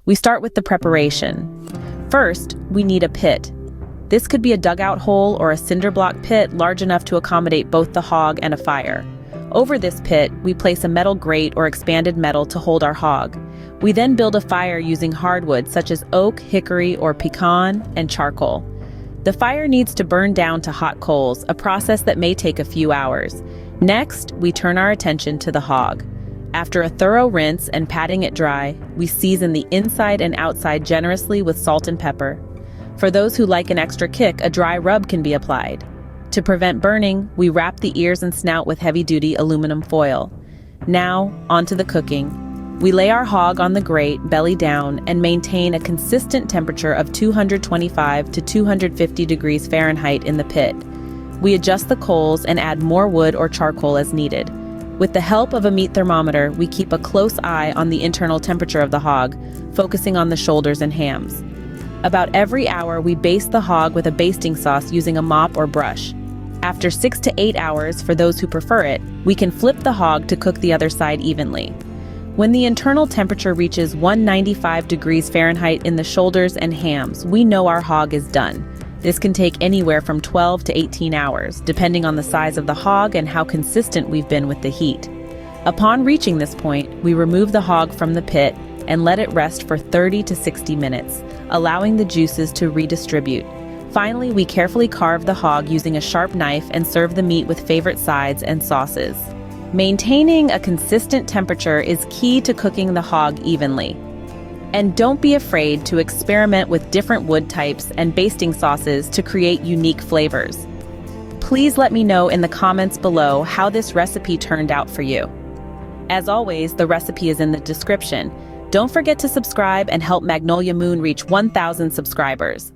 We start with the preparation. First, we need a pit. This could be a dugout hole or a cinder block pit large enough to accommodate both the hog and a fire. Over this pit, we place a metal grate or expanded metal to hold our hog. We then build a fire using hardwood such as oak, hickory, or pecan, and charcoal. The fire needs to burn down to hot coals, a process that may take a few hours. Next, we turn our attention to the hog. After a thorough rinse and patting it dry, we season the inside and outside generously with salt and pepper. For those who like an extra kick, a dry rub can be applied. To prevent burning, we wrap the ears and snout with heavy-duty aluminum foil. Now, onto the cooking. We lay our hog on the grate, belly down, and maintain a consistent temperature of 225 to 250 degrees Fahrenheit in the pit. We adjust the coals and add more wood or charcoal as needed. With the help of a meat thermometer, we keep a close eye on the internal temperature of the hog, focusing on the shoulders and hams. About every hour, we baste the hog with a basting sauce using a mop or brush. After 6 to 8 hours, for those who prefer it, we can flip the hog to cook the other side evenly. When the internal temperature reaches 195 degrees Fahrenheit in the shoulders and hams, we know our hog is done. This can take anywhere from 12 to 18 hours, depending on the size of the hog and how consistent we've been with the heat. Upon reaching this point, we remove the hog from the pit and let it rest for 30 to 60 minutes, allowing the juices to redistribute. Finally, we carefully carve the hog using a sharp knife and serve the meat with favorite sides and sauces. Maintaining a consistent temperature is key to cooking the hog evenly. And don't be afraid to experiment with different wood types and basting sauces to create unique flavors. Please let me know in the comments below how this recipe turned out for you. As always, the recipe is in the description. Don't forget to subscribe and help Magnolia Moon reach 1,000 subscribers.